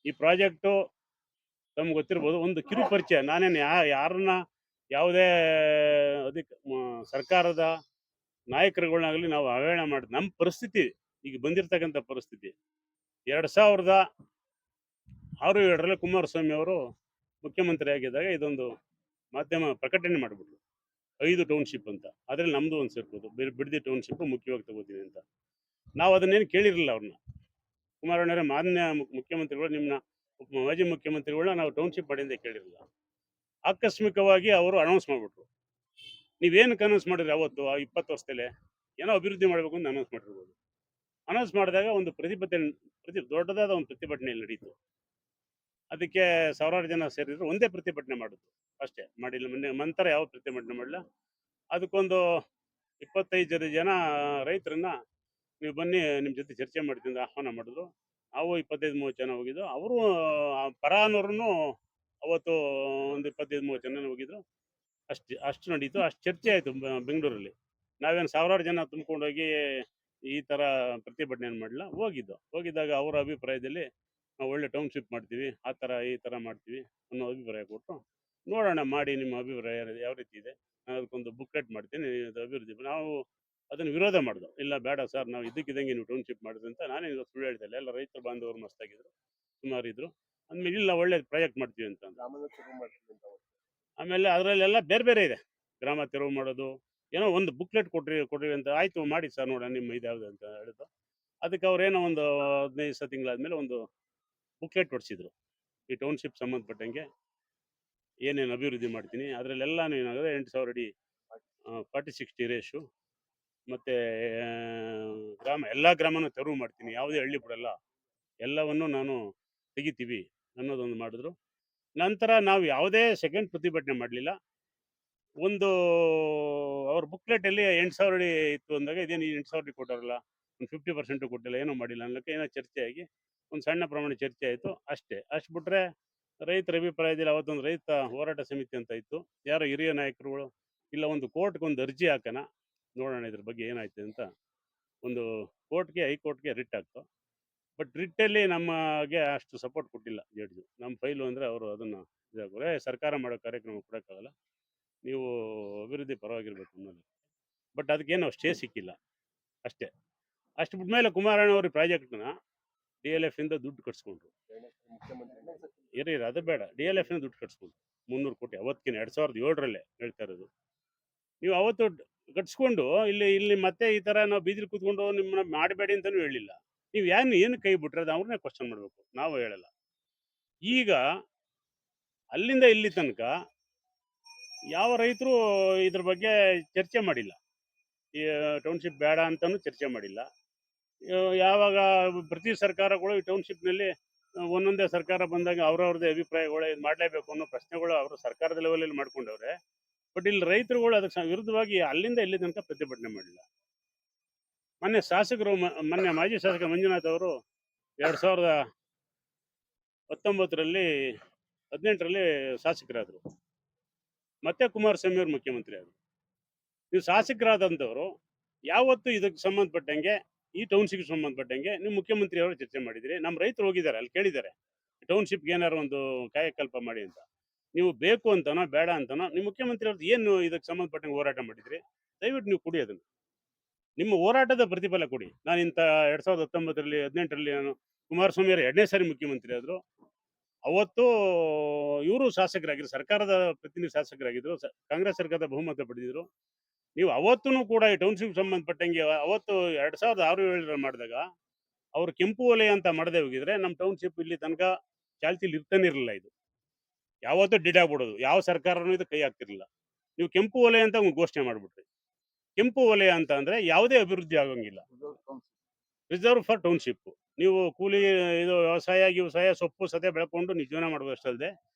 ಈ ಪ್ರಾಜೆಕ್ಟು ತಮ್ಗೆ ಗೊತ್ತಿರ್ಬೋದು, ಒಂದು ಕಿರು ಪರಿಚಯ. ನಾನೇನು ಯಾರನ್ನ ಯಾವುದೇ ಸರ್ಕಾರದ ನಾಯಕರುಗಳನ್ನಾಗಲಿ ನಾವು ಅವಹೇಳನ ಮಾಡಿ, ನಮ್ಮ ಪರಿಸ್ಥಿತಿ ಈಗ ಬಂದಿರತಕ್ಕಂಥ ಪರಿಸ್ಥಿತಿ 2006-7ರಲ್ಲಿ ಕುಮಾರಸ್ವಾಮಿ ಅವರು ಮುಖ್ಯಮಂತ್ರಿ ಆಗಿದ್ದಾಗ ಇದೊಂದು ಮಾಧ್ಯಮ ಪ್ರಕಟಣೆ ಮಾಡಿಬಿಟ್ರು, 5 ಟೌನ್ಶಿಪ್ ಅಂತ. ಅದ್ರಲ್ಲಿ ನಮ್ದು ಒಂದು ಸೇರ್ಬೋದು, ಬಿಡದಿ ಟೌನ್ಶಿಪ್ ಮುಖ್ಯವಾಗಿ ತಗೋತೀನಿ ಅಂತ. ನಾವು ಅದನ್ನೇನು ಕೇಳಿರಲಿಲ್ಲ ಅವ್ರನ್ನ. ಕುಮಾರಣ್ಣವರೇ, ಮಾನ್ಯ ಮುಖ್ಯಮಂತ್ರಿಗಳು, ನಿಮ್ಮನ್ನ ಮಾಜಿ ಮುಖ್ಯಮಂತ್ರಿಗಳನ್ನ ನಾವು ಟೌನ್ಶಿಪ್ ಮಾಡಿ ಅಂತ ಕೇಳಿರಲಿಲ್ಲ. ಆಕಸ್ಮಿಕವಾಗಿ ಅವರು ಅನೌನ್ಸ್ ಮಾಡಿಬಿಟ್ರು. ನೀವೇನಕ್ಕೆ ಅನೌನ್ಸ್ ಮಾಡಿದ್ರಿ ಅವತ್ತು ಆ 20 ವರ್ಷದಲ್ಲೇ? ಏನೋ ಅಭಿವೃದ್ಧಿ ಮಾಡಬೇಕು ಅಂತ ಅನೌನ್ಸ್ ಮಾಡಿರ್ಬೋದು. ಅನೌನ್ಸ್ ಮಾಡಿದಾಗ ಒಂದು ದೊಡ್ಡದಾದ ಒಂದು ಪ್ರತಿಭಟನೆ ನಡೀತು. ಅದಕ್ಕೆ ಸಾವಿರಾರು ಜನ ಸೇರಿದ್ರು, ಒಂದೇ ಪ್ರತಿಭಟನೆ ಮಾಡಿದ್ರು ಅಷ್ಟೇ, ಮಾಡಿಲ್ಲ. ನಂತರ ಯಾವ ಪ್ರತಿಭಟನೆ ಮಾಡಿಲ್ಲ. ಅದಕ್ಕೊಂದು 25 ಜನ ರೈತರನ್ನ ನೀವು ಬನ್ನಿ ನಿಮ್ಮ ಜೊತೆ ಚರ್ಚೆ ಮಾಡ್ತೀನಿ ಅಂತ ಆಹ್ವಾನ ಮಾಡಿದ್ರು. ನಾವು 25-30 ಜನ ಹೋಗಿದ್ದು. ಅವರು ಪರ ಅನ್ನೋರು ಅವತ್ತು ಒಂದು 25-30 ಜನ ಹೋಗಿದ್ರು. ಅಷ್ಟು ನಡೀತು. ಅಷ್ಟು ಚರ್ಚೆ ಆಯಿತು ಬೆಂಗಳೂರಲ್ಲಿ. ನಾವೇನು ಸಾವಿರಾರು ಜನ ತುಂಬ್ಕೊಂಡೋಗಿ ಈ ಥರ ಪ್ರತಿಭಟನೆ ಮಾಡಿಲ್ಲ. ಹೋಗಿದ್ದಾಗ ಅವರ ಅಭಿಪ್ರಾಯದಲ್ಲಿ ನಾವು ಒಳ್ಳೆ ಟೌನ್ಶಿಪ್ ಮಾಡ್ತೀವಿ, ಆ ಥರ ಈ ಥರ ಮಾಡ್ತೀವಿ ಅನ್ನೋ ಅಭಿಪ್ರಾಯ ಕೊಟ್ಟು, ನೋಡೋಣ ಮಾಡಿ, ನಿಮ್ಮ ಅಭಿಪ್ರಾಯ ಯಾವ ರೀತಿ ಇದೆ, ನಾನು ಅದಕ್ಕೊಂದು ಬುಕ್ಲೆಟ್ ಮಾಡ್ತೀನಿ, ಇದು ಅಭಿವೃದ್ಧಿ. ನಾವು ಅದನ್ನು ವಿರೋಧ ಮಾಡಿದ್ವು. ಇಲ್ಲ ಬೇಡ ಸರ್, ನಾವು ಇದ್ದಕ್ಕಿದ್ದಂಗೆ ನೀವು ಟೌನ್ಶಿಪ್ ಮಾಡಿದ್ರಿ ಅಂತ. ನಾನೇನು ಸುಳ್ಳು ಹೇಳ್ತಿಲ್ಲ, ಎಲ್ಲ ರೈತರ ಬಾಂಧವರು ಮಸ್ತಾಗಿದ್ರು, ಸುಮಾರು ಇದ್ರು. ಅಂದಮೇಲೆ ಇಲ್ಲ, ಒಳ್ಳೆ ಪ್ರಾಜೆಕ್ಟ್ ಮಾಡ್ತೀವಿ ಅಂತ. ಆಮೇಲೆ ಅದರಲ್ಲೆಲ್ಲ ಬೇರೆ ಬೇರೆ ಇದೆ, ಗ್ರಾಮ ತೆರವು ಮಾಡೋದು, ಏನೋ ಒಂದು ಬುಕ್ಲೆಟ್ ಕೊಡ್ರಿ ಅಂತ. ಆಯಿತು ಮಾಡಿ ಸರ್, ನೋಡೋಣ ನಿಮ್ಮ ಇದು ಯಾವುದು ಅಂತ ಹೇಳಿದ್ರು. ಅದಕ್ಕೆ ಅವ್ರೇನೋ ಒಂದು 15 ತಿಂಗಳಾದ್ಮೇಲೆ ಒಂದು ಬುಕ್ಲೆಟ್ ಹೊಡಿಸಿದ್ರು, ಈ ಟೌನ್ಶಿಪ್ ಸಂಬಂಧಪಟ್ಟಂಗೆ ಏನೇನು ಅಭಿವೃದ್ಧಿ ಮಾಡ್ತೀನಿ, ಅದರಲ್ಲೆಲ್ಲನೂ ಏನಾಗಿದೆ 8,000 ಅಡಿ 40-60 ರೇಷು, ಮತ್ತು ಎಲ್ಲ ಗ್ರಾಮನೂ ತೆರವು ಮಾಡ್ತೀನಿ, ಯಾವುದೇ ಹಳ್ಳಿ ಬಿಡಲ್ಲ, ಎಲ್ಲವನ್ನು ನಾನು ತೆಗಿತೀವಿ ಅನ್ನೋದೊಂದು ಮಾಡಿದ್ರು. ನಂತರ ನಾವು ಯಾವುದೇ ಸೆಕೆಂಡ್ ಪ್ರತಿಭಟನೆ ಮಾಡಲಿಲ್ಲ. ಒಂದು ಅವ್ರ ಬುಕ್ಲೆಟಲ್ಲಿ 8,000 ಅಡಿ ಇತ್ತು ಅಂದಾಗ, ಇದೇನು 8,000 ಅಡಿ ಕೊಟ್ಟಾರಲ್ಲ, ಒಂದು 50% ಕೊಟ್ಟಿಲ್ಲ, ಏನೂ ಮಾಡಿಲ್ಲ ಅನ್ನೋಕ್ಕೆ ಏನೋ ಚರ್ಚೆ ಆಗಿ ಒಂದು ಸಣ್ಣ ಪ್ರಮಾಣ ಚರ್ಚೆ ಆಯಿತು ಅಷ್ಟೇ. ಅಷ್ಟು ಬಿಟ್ಟರೆ ರೈತರ ಅಭಿಪ್ರಾಯದಲ್ಲಿ ಅವತ್ತೊಂದು ರೈತ ಹೋರಾಟ ಸಮಿತಿ ಅಂತ ಇತ್ತು. ಯಾರೋ ಹಿರಿಯ ನಾಯಕರುಗಳು, ಇಲ್ಲ ಒಂದು ಕೋರ್ಟ್ಗೆ ಒಂದು ಅರ್ಜಿ ಹಾಕೋಣ, ನೋಡೋಣ ಇದ್ರ ಬಗ್ಗೆ ಏನಾಯ್ತು ಅಂತ. ಒಂದು ಹೈಕೋರ್ಟ್ಗೆ ರಿಟ್ ಆಗ್ತು. ಬಟ್ ರಿಟ್ಟಲ್ಲಿ ನಮಗೆ ಅಷ್ಟು ಸಪೋರ್ಟ್ ಕೊಟ್ಟಿಲ್ಲ ಜಡ್ಜು. ನಮ್ಮ ಫೈಲು ಅಂದರೆ ಅವರು ಅದನ್ನು ಇದಾಗೋರೆ, ಸರ್ಕಾರ ಮಾಡೋ ಕಾರ್ಯಕ್ರಮ ಕೊಡೋಕ್ಕಾಗಲ್ಲ, ನೀವು ಅಭಿವೃದ್ಧಿ ಪರವಾಗಿರ್ಬೇಕು ಅನ್ನೋದು. ಬಟ್ ಅದಕ್ಕೇನು ಸ್ಟೇ ಸಿಕ್ಕಿಲ್ಲ ಅಷ್ಟೇ. ಅಷ್ಟು ಬಿಟ್ಮೇಲೆ ಕುಮಾರಣ್ಣವ್ರ ಪ್ರಾಜೆಕ್ಟ್ನ DLF ಇಂದ ದುಡ್ಡು ಕಟ್ಸ್ಕೊಂಡ್ರು. ಅದು ಬೇಡ, DLF ಇಂದ ದುಡ್ಡು ಕಟ್ಸ್ಕೊಂಡ್ರು 300 ಕೋಟಿ. ಅವತ್ತಿನ 2007ರಲ್ಲೇ ಹೇಳ್ತಾ ಇರೋದು. ನೀವು ಅವತ್ತು ಕಟ್ಸ್ಕೊಂಡು ಇಲ್ಲಿ ಮತ್ತೆ ಈ ಥರ ನಾವು ಬೀದಿಲಿ ಕೂತ್ಕೊಂಡು ನಿಮ್ಮನ್ನ ಮಾಡಬೇಡಿ ಅಂತಲೂ ಹೇಳಿಲ್ಲ. ನೀವು ಏನು ಕೈ ಬಿಟ್ರೆ ಅದು ಅವ್ರನ್ನೇ ಕ್ವಶನ್ ಮಾಡಬೇಕು, ನಾವು ಹೇಳಲ್ಲ. ಈಗ ಅಲ್ಲಿಂದ ಇಲ್ಲಿ ತನಕ ಯಾವ ರೈತರು ಇದ್ರ ಬಗ್ಗೆ ಚರ್ಚೆ ಮಾಡಿಲ್ಲ. ಈ ಟೌನ್ಶಿಪ್ ಬೇಡ ಅಂತಲೂ ಚರ್ಚೆ ಮಾಡಿಲ್ಲ. ಯಾವಾಗ ಪ್ರತಿ ಸರ್ಕಾರಗಳು ಈ ಟೌನ್ಶಿಪ್ನಲ್ಲಿ ಒಂದೊಂದೇ ಸರ್ಕಾರ ಬಂದಾಗ ಅವ್ರವ್ರದ್ದೇ ಅಭಿಪ್ರಾಯಗಳು ಇದು ಮಾಡಲೇಬೇಕು ಅನ್ನೋ ಪ್ರಶ್ನೆಗಳು ಅವರು ಸರ್ಕಾರದ ಲೆವೆಲಲ್ಲಿ ಮಾಡ್ಕೊಂಡವ್ರೆ. ಬಟ್ ಇಲ್ಲಿ ರೈತರುಗಳು ಅದಕ್ಕೆ ವಿರುದ್ಧವಾಗಿ ಅಲ್ಲಿಂದ ಇಲ್ಲಿ ತನಕ ಪ್ರತಿಭಟನೆ ಮಾಡಿಲ್ಲ. ಮೊನ್ನೆ ಮಾಜಿ ಶಾಸಕ ಮಂಜುನಾಥ್ ಅವರು 2019ರಲ್ಲಿ 18ರಲ್ಲಿ ಶಾಸಕರಾದರು. ಮತ್ತೆ ಕುಮಾರಸ್ವಾಮಿ ಅವರು ಮುಖ್ಯಮಂತ್ರಿ ಆದರು. ನೀವು ಶಾಸಕರಾದಂಥವ್ರು ಯಾವತ್ತು ಇದಕ್ಕೆ ಸಂಬಂಧಪಟ್ಟಂಗೆ, ಈ ಟೌನ್ಶಿಪ್ಗೆ ಸಂಬಂಧಪಟ್ಟಂಗೆ ನೀವು ಮುಖ್ಯಮಂತ್ರಿ ಅವರು ಚರ್ಚೆ ಮಾಡಿದಿರಿ? ನಮ್ಮ ರೈತರು ಹೋಗಿದ್ದಾರೆ, ಅಲ್ಲಿ ಕೇಳಿದ್ದಾರೆ, ಟೌನ್ಶಿಪ್ಗೆ ಏನಾರು ಒಂದು ಕಾಯಕಲ್ಪ ಮಾಡಿ ಅಂತ. ನೀವು ಬೇಕು ಅಂತನೋ ಬೇಡ ಅಂತನೋ ನಿಮ್ಮ ಮುಖ್ಯಮಂತ್ರಿ ಅವ್ರದ್ದು ಏನು ಇದಕ್ಕೆ ಸಂಬಂಧಪಟ್ಟಂಗೆ ಹೋರಾಟ ಮಾಡಿದ್ರಿ? ದಯವಿಟ್ಟು ನೀವು ಕೊಡಿ ಅದನ್ನು, ನಿಮ್ಮ ಹೋರಾಟದ ಪ್ರತಿಫಲ ಕೊಡಿ. ನಾನು ಇಂಥ 2019ರಲ್ಲಿ 18ರಲ್ಲಿ ನಾನು ಕುಮಾರಸ್ವಾಮಿ ಅವರು 2ನೇ ಸಾರಿ ಮುಖ್ಯಮಂತ್ರಿ ಆದರು. ಅವತ್ತು ಇವರು ಶಾಸಕರಾಗಿದ್ರು, ಸರ್ಕಾರದ ಪ್ರತಿನಿಧಿ ಶಾಸಕರಾಗಿದ್ರು, ಕಾಂಗ್ರೆಸ್ ಸರ್ಕಾರದ ಬಹುಮತ ಪಡೆದಿದ್ರು. ನೀವು ಅವತ್ತೂ ಕೂಡ ಈ ಟೌನ್ಶಿಪ್ ಸಂಬಂಧಪಟ್ಟಂಗೆ ಅವತ್ತು 2006-7 ಮಾಡಿದಾಗ ಅವರು ಕೆಂಪು ವಲಯ ಅಂತ ಮಾಡದೆ ಹೋಗಿದ್ರೆ ನಮ್ಮ ಟೌನ್ಶಿಪ್ ಇಲ್ಲಿ ತನಕ ಚಾಲ್ತಿಲಿ ಇರ್ತಾನೆ ಇರಲಿಲ್ಲ. ಇದು ಯಾವತ್ತೂ ಡಿಡ್ ಆಗ್ಬಿಡೋದು, ಯಾವ ಸರ್ಕಾರನೂ ಇದು ಕೈ ಹಾಕ್ತಿರ್ಲಿಲ್ಲ. ನೀವು ಕೆಂಪು ವಲಯ ಅಂತ ಘೋಷಣೆ ಮಾಡಿಬಿಟ್ರಿ. ಕೆಂಪು ವಲಯ ಅಂತ ಅಂದರೆ ಯಾವುದೇ ಅಭಿವೃದ್ಧಿ ಆಗೋಂಗಿಲ್ಲ. Reserve for township. ನೀವು ಕೂಲಿ ಇದು ವ್ಯವಸಾಯ ಸೊಪ್ಪು ಸತೆ ಬೆಳ್ಕೊಂಡು ನೀವು ಜೀವನ ಮಾಡಬೇಕಷ್ಟಲ್ಲದೆ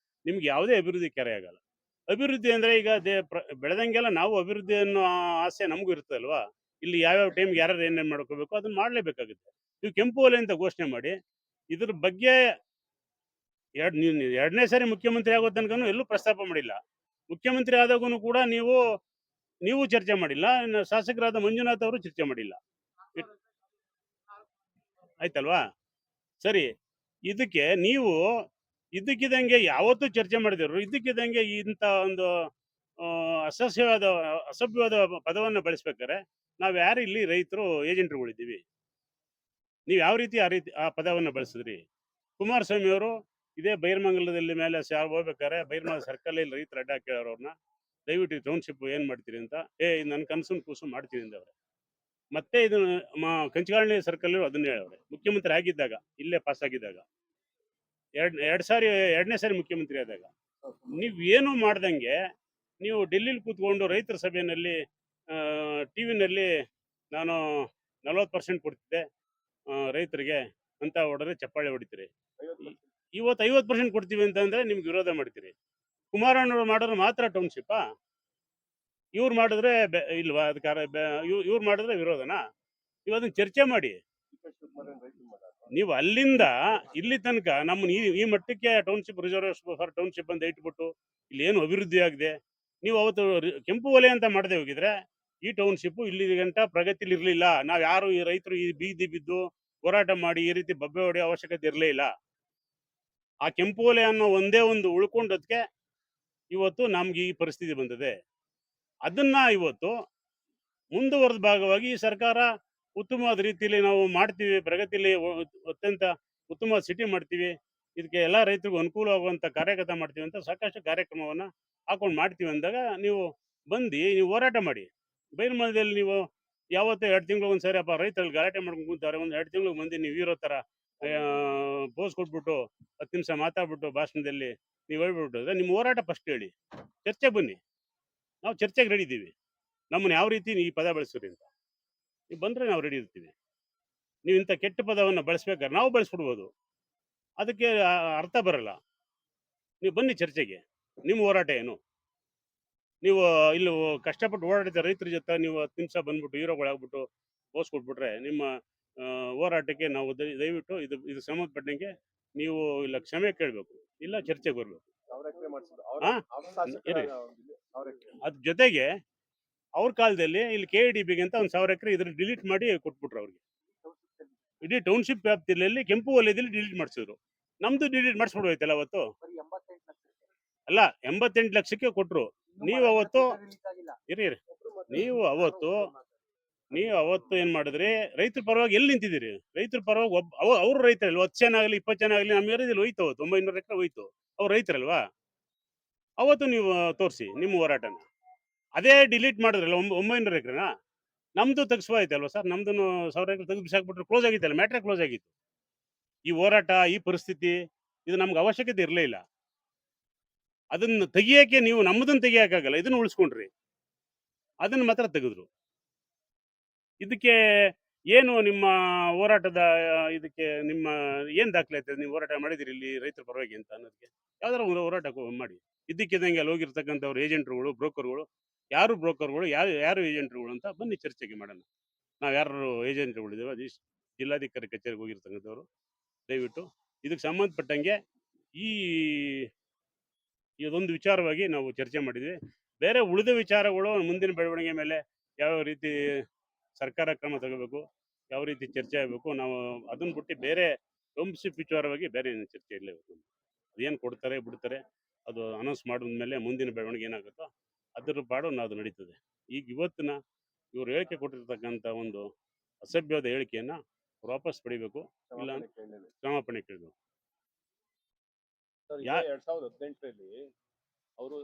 ನಿಮ್ಗೆ ಯಾವುದೇ ಅಭಿವೃದ್ಧಿ ಕೆರೆ ಆಗಲ್ಲ. ಅಭಿವೃದ್ಧಿ ಅಂದರೆ ಈಗ ಬೆಳೆದಂಗೆಲ್ಲ ನಾವು ಅಭಿವೃದ್ಧಿ ಅನ್ನೋ ಆಸೆ ನಮಗೂ ಇರ್ತದೆ ಅಲ್ವಾ? ಇಲ್ಲಿ ಯಾವ್ಯಾವ ಟೈಮ್ಗೆ ಯಾರು ಏನೇನು ಮಾಡ್ಕೋಬೇಕು ಅದನ್ನು ಮಾಡಲೇಬೇಕಾಗುತ್ತೆ. ನೀವು ಕೆಂಪು ವಲಯ ಅಂತ ಘೋಷಣೆ ಮಾಡಿ ಇದ್ರ ಬಗ್ಗೆ 2ನೇ ಸಾರಿ ಮುಖ್ಯಮಂತ್ರಿ ಆಗೋ ತನಕನೂ ಎಲ್ಲೂ ಪ್ರಸ್ತಾಪ ಮಾಡಿಲ್ಲ. ಮುಖ್ಯಮಂತ್ರಿ ಆದಾಗೂ ಕೂಡ ನೀವು ಚರ್ಚೆ ಮಾಡಿಲ್ಲ, ಶಾಸಕರಾದ ಮಂಜುನಾಥ್ ಅವರು ಚರ್ಚೆ ಮಾಡಿಲ್ಲ. ಆಯ್ತಲ್ವಾ? ಸರಿ, ಇದಕ್ಕೆ ನೀವು ಇದ್ದಕ್ಕಿದ್ದಂಗೆ ಯಾವತ್ತೂ ಚರ್ಚೆ ಮಾಡಿದ್ರು ಇದ್ದಕ್ಕಿದ್ದಂಗೆ ಇಂಥ ಒಂದು ಆ, ಅಸಭ್ಯವಾದ ಪದವನ್ನು ಬಳಸ್ಬೇಕಾರೆ ನಾವು ಯಾರು ಇಲ್ಲಿ ರೈತರು ಏಜೆಂಟ್ರುಗಳಿದ್ದೀವಿ. ನೀವು ಯಾವ ರೀತಿ ಆ ಪದವನ್ನು ಬಳಸಿದ್ರಿ? ಕುಮಾರಸ್ವಾಮಿ ಅವರು ಇದೇ ಬೈರಮಂಗಲದಲ್ಲಿ ಮೇಲೆ ಹೋಗ್ಬೇಕಾರೆ ಬೈರಮಂಗಲ ಸರ್ಕಲ್ ಇಲ್ಲಿ ರೈತರು ಅಡ್ಡ ಹಾಕ್ಯಾರ ಅವ್ರನ್ನ, ದಯವಿಟ್ಟು ಟೌನ್ಶಿಪ್ ಏನ್ ಮಾಡ್ತೀರಿ ಅಂತ. ನನ್ನ ಕನ್ಸು ಕೂಸು ಮಾಡ್ತೀನಿ ಅಂದವ್ರೆ. ಮತ್ತೆ ಇದು ಕಂಚಗಾಲನಿ ಸರ್ಕಲ್ ಅದನ್ನ ಹೇಳವ್ರೆ. ಮುಖ್ಯಮಂತ್ರಿ ಆಗಿದ್ದಾಗ, ಇಲ್ಲೇ ಪಾಸ್ ಆಗಿದ್ದಾಗ, ಎರಡನೇ ಸಾರಿ ಮುಖ್ಯಮಂತ್ರಿ ಆದಾಗ ನೀವು ಏನು ಮಾಡ್ದಂಗೆ ನೀವು ಡೆಲ್ಲಿಲಿ ಕೂತ್ಕೊಂಡು ರೈತರ ಸಭೆಯಲ್ಲಿ ಟಿವಿನಲ್ಲಿ ನಾನು 40% ಕೊಡ್ತಿದ್ದೆ ರೈತರಿಗೆ ಅಂತ ಹೊಡೆದ್ರೆ ಚಪ್ಪಾಳೆ ಹೊಡಿತೀರಿ. ಇವತ್ತು 50% ಕೊಡ್ತೀವಿ ಅಂತಂದ್ರೆ ನಿಮ್ಗೆ ವಿರೋಧ ಮಾಡ್ತೀರಿ. ಕುಮಾರಣ್ಣವ್ರು ಮಾಡಿದ್ರೆ ಮಾತ್ರ ಟೌನ್ಶಿಪ್ಪಾ? ಇವ್ರು ಮಾಡಿದ್ರೆ ಇಲ್ವಾ? ಅದಕ್ಕೆ ಇವ್ರು ಮಾಡಿದ್ರೆ ವಿರೋಧನಾ? ನೀವು ಅದನ್ನ ಚರ್ಚೆ ಮಾಡಿ. ನೀವು ಅಲ್ಲಿಂದ ಇಲ್ಲಿ ತನಕ ನಮ್ಮ ಈ ಮಟ್ಟಕ್ಕೆ ಟೌನ್ಶಿಪ್ ರಿಸರ್ವ್ ಫಾರ್ ಟೌನ್ಶಿಪ್ ಅಂತ ಇಟ್ಬಿಟ್ಟು ಇಲ್ಲಿ ಏನು ಅಭಿವೃದ್ಧಿ ಆಗಿದೆ. ನೀವು ಅವತ್ತು ಕೆಂಪು ವಲಯ ಅಂತ ಮಾಡದೆ ಹೋಗಿದ್ರೆ ಈ ಟೌನ್ಶಿಪ್ ಇಲ್ಲಿ ಗಂಟ ಪ್ರಗತಿಲಿ ಇರಲಿಲ್ಲ. ನಾವು ಯಾರು ಈ ರೈತರು ಈ ಬೀದಿ ಬಿದ್ದು ಹೋರಾಟ ಮಾಡಿ ಈ ರೀತಿ ಬಬ್ಬೆ ಹೊಡೆಯೋ ಅವಶ್ಯಕತೆ ಇರಲೇ ಇಲ್ಲ. ಆ ಕೆಂಪು ವಲಯ ಅನ್ನೋ ಒಂದೇ ಒಂದು ಉಳ್ಕೊಂಡದಕ್ಕೆ ಇವತ್ತು ನಮ್ಗೆ ಈ ಪರಿಸ್ಥಿತಿ ಬಂದಿದೆ. ಅದನ್ನ ಇವತ್ತು ಮುಂದುವರೆದ ಭಾಗವಾಗಿ ಈ ಸರ್ಕಾರ ಉತ್ತಮವಾದ ರೀತಿಯಲ್ಲಿ ನಾವು ಮಾಡ್ತೀವಿ, ಪ್ರಗತಿಯಲ್ಲಿ ಅತ್ಯಂತ ಉತ್ತಮವಾದ ಸಿಟಿ ಮಾಡ್ತೀವಿ, ಇದಕ್ಕೆ ಎಲ್ಲ ರೈತರಿಗೂ ಅನುಕೂಲವಾಗುವಂತ ಕಾರ್ಯಗತ ಮಾಡ್ತೀವಿ ಅಂತ ಸಾಕಷ್ಟು ಕಾರ್ಯಕ್ರಮವನ್ನ ಹಾಕೊಂಡು ಮಾಡ್ತೀವಿ ಅಂದಾಗ ನೀವು ನೀವು ಹೋರಾಟ ಮಾಡಿ. ಬೈಲ್ಮಲದಲ್ಲಿ ನೀವು ಯಾವತ್ತೂ 2 ತಿಂಗಳು ಒಂದ್ಸರಿ ರೈತರಲ್ಲಿ ಗಲಾಟೆ ಮಾಡ್ಕೊಂಡು ಕೂತಾರೆ. 2 ತಿಂಗಳಿಗೆ ಮಂದಿ ನೀವು ಇರೋ ತರ ಪೋಸ್ ಕೊಟ್ಬಿಟ್ಟು 10 ನಿಮಿಷ ಮಾತಾಡ್ಬಿಟ್ಟು ಭಾಷಣದಲ್ಲಿ ನೀವು ಹೇಳ್ಬಿಟ್ಟು ನಿಮ್ಮ ಹೋರಾಟ ಫಸ್ಟ್ ಹೇಳಿ, ಚರ್ಚೆಗೆ ಬನ್ನಿ. ನಾವು ಚರ್ಚೆಗೆ ರೆಡಿ ಇದ್ದೀವಿ. ನಮ್ಮನ್ನ ಯಾವ ರೀತಿ ಈ ಪದ ಬಳಸ್ತೀರಿ ಅಂತ ನೀವು ಬಂದ್ರೆ ನಾವು ರೆಡಿ ಇರ್ತೀವಿ. ನೀವು ಇಂಥ ಕೆಟ್ಟ ಪದವನ್ನು ಬಳಸ್ಬೇಕಾದ್ರೆ ನಾವು ಬಳಸ್ಬಿಡ್ಬೋದು, ಅದಕ್ಕೆ ಅರ್ಥ ಬರಲ್ಲ. ನೀವು ಬನ್ನಿ ಚರ್ಚೆಗೆ. ನಿಮ್ಮ ಹೋರಾಟ ಏನು? ನೀವು ಇಲ್ಲಿ ಕಷ್ಟಪಟ್ಟು ಓಡಾಡಿದ ರೈತರ ಜೊತೆ ನೀವು 10 ನಿಮಿಷ ಬಂದ್ಬಿಟ್ಟು ಹೀರೋಗಳಾಗ್ಬಿಟ್ಟು ಪೋಸ್ ಕೊಟ್ಬಿಟ್ರೆ ನಿಮ್ಮ ಹೋರಾಟಕ್ಕೆ ನಾವು ದಯವಿಟ್ಟು ಇದು ಸಂಬಂಧಪಟ್ಟಂಗೆ ನೀವು ಇಲ್ಲ ಕ್ಷಮೆ ಕೇಳಬೇಕು, ಇಲ್ಲ ಚರ್ಚೆಗೆ ಬರಬೇಕು. ಅದ್ರ ಜೊತೆಗೆ ಅವ್ರ ಕಾಲದಲ್ಲಿ ಇಲ್ಲಿ KIDBಗೆ ಅಂತ 1,000 ಎಕರೆ ಇದ್ರ ಡಿಲೀಟ್ ಮಾಡಿ ಕೊಟ್ಬಿಟ್ರು ಅವ್ರಿಗೆ. ಇಡೀ ಟೌನ್ಶಿಪ್ ವ್ಯಾಪ್ತಿಯಲ್ಲಿ ಕೆಂಪು ವಲಯದಲ್ಲಿ ಡಿಲೀಟ್ ಮಾಡಿಸಿದ್ರು. ನಮ್ದು ಡಿಲೀಟ್ ಮಾಡಿಸ್ಬಿಡ್ಬೇಕಲ್ಲ ಅವತ್ತು. ಅಲ್ಲ 88 ಲಕ್ಷಕ್ಕೆ ಕೊಟ್ರು. ನೀವು ಅವತ್ತು ಇರಿ ನೀವು ಅವತ್ತು ಏನ್ ಮಾಡಿದ್ರಿ? ರೈತರ ಪರವಾಗಿ ಎಲ್ಲಿ ನಿಂತಿದ್ದೀರಿ? ರೈತರ ಪರವಾಗಿ ಅವ್ರು ರೈತರಲ್ವ? 10 ಜನ ಆಗಲಿ 20 ಜನ ಆಗಲಿ ನಮ್ಮ ಏರಿಯಾದಲ್ಲಿ ಹೋಯ್ತು, 900 ಎಕರೆ ಹೋಯ್ತು. ಅವ್ರು ರೈತರಲ್ವಾ? ಅವತ್ತು ನೀವು ತೋರಿಸಿ ನಿಮ್ಮ ಹೋರಾಟನ. ಅದೇ ಡಿಲೀಟ್ ಮಾಡಿದ್ರಲ್ಲ 900 ಎಕರೆನ ನಮ್ದು ತೆಗಿಸ್ಬೋದಾಯ್ತಲ್ವಾ ಸರ್? ನಮ್ದು 1000 ಎಕರೆ ತೆಗೆದು ಬಿಸಾಕ್ಬಿಟ್ರೆ ಕ್ಲೋಸ್ ಆಗಿತ್ತಲ್ಲ, ಮ್ಯಾಟ್ರೇ ಕ್ಲೋಸ್ ಆಗಿತ್ತು. ಈ ಹೋರಾಟ, ಈ ಪರಿಸ್ಥಿತಿ ಇದು ನಮ್ಗೆ ಅವಶ್ಯಕತೆ ಇರಲೇ ಇಲ್ಲ. ಅದನ್ನ ತೆಗಿಯಕ್ಕೆ ನೀವು ನಮ್ಮದನ್ನ ತೆಗಿಯಕ್ಕಾಗಲ್ಲ, ಇದನ್ನ ಉಳಿಸ್ಕೊಂಡ್ರಿ, ಅದನ್ನ ಮಾತ್ರ ತೆಗೆದ್ರು. ಇದಕ್ಕೆ ಏನು ನಿಮ್ಮ ಹೋರಾಟದ ಇದಕ್ಕೆ ನಿಮ್ಮ ಏನ್ ದಾಖಲಾತಿ? ನೀವು ಹೋರಾಟ ಮಾಡಿದಿರಿ ಇಲ್ಲಿ ರೈತರ ಪರವಾಗಿ ಅಂತ ಅನ್ನೋದಕ್ಕೆ ಯಾವ್ದಾರ ಒಂದು ಹೋರಾಟ ಮಾಡಿ. ಇದ್ದಕ್ಕಿದ್ದಂಗೆ ಅಲ್ಲಿ ಹೋಗಿರ್ತಕ್ಕಂಥವ್ರು ಏಜೆಂಟ್ರುಗಳು, ಬ್ರೋಕರ್ಗಳು, ಯಾರು ಬ್ರೋಕರ್ಗಳು, ಯಾರು ಏಜೆಂಟ್ರುಗಳು ಅಂತ ಬನ್ನಿ ಚರ್ಚೆಗೆ ಮಾಡೋಣ. ನಾವು ಯಾರು ಏಜೆಂಟ್ರುಗಳಿದ್ದೇವೆ ಅದು ಜಿಲ್ಲಾಧಿಕಾರಿ ಕಚೇರಿಗೆ ಹೋಗಿರ್ತಕ್ಕಂಥವ್ರು ದಯವಿಟ್ಟು ಇದಕ್ಕೆ ಸಂಬಂಧಪಟ್ಟಂಗೆ ಈ ಇದೊಂದು ವಿಚಾರವಾಗಿ ನಾವು ಚರ್ಚೆ ಮಾಡಿದ್ವಿ. ಬೇರೆ ಉಳಿದ ವಿಚಾರಗಳು ಮುಂದಿನ ಬೆಳವಣಿಗೆ ಮೇಲೆ ಯಾವ ರೀತಿ ಸರ್ಕಾರ ಕ್ರಮ ತಗೋಬೇಕು, ಯಾವ ರೀತಿ ಚರ್ಚೆ ಆಗಬೇಕು, ನಾವು ಅದನ್ನ ಬಿಟ್ಟು ಬೇರೆ ಟೌನ್ಶಿಪ್ ವಿಚಾರವಾಗಿ ಬೇರೆ ಏನು ಚರ್ಚೆ ಇಲ್ಲ. ಅದೇನು ಕೊಡ್ತಾರೆ ಬಿಡ್ತಾರೆ ಅದು ಅನೌನ್ಸ್ ಮಾಡಿದ್ಮೇಲೆ ಮುಂದಿನ ಬೆಳವಣಿಗೆ ಏನಾಗುತ್ತೋ ಅದ್ರ ಪಾಡು ಅದು ನಡೀತದೆ. ಈಗ ಇವತ್ತಿನ ಇವ್ರು ಹೇಳಿಕೆ ಕೊಟ್ಟಿರ್ತಕ್ಕಂಥ ಒಂದು ಅಸಭ್ಯವಾದ ಹೇಳಿಕೆಯನ್ನ ವಾಪಸ್ ಪಡಿಬೇಕು, ಇಲ್ಲ ಕ್ಷಮಾಪಣೆ ಕೇಳಬೇಕು. 2018ರಲ್ಲಿ ಅವರು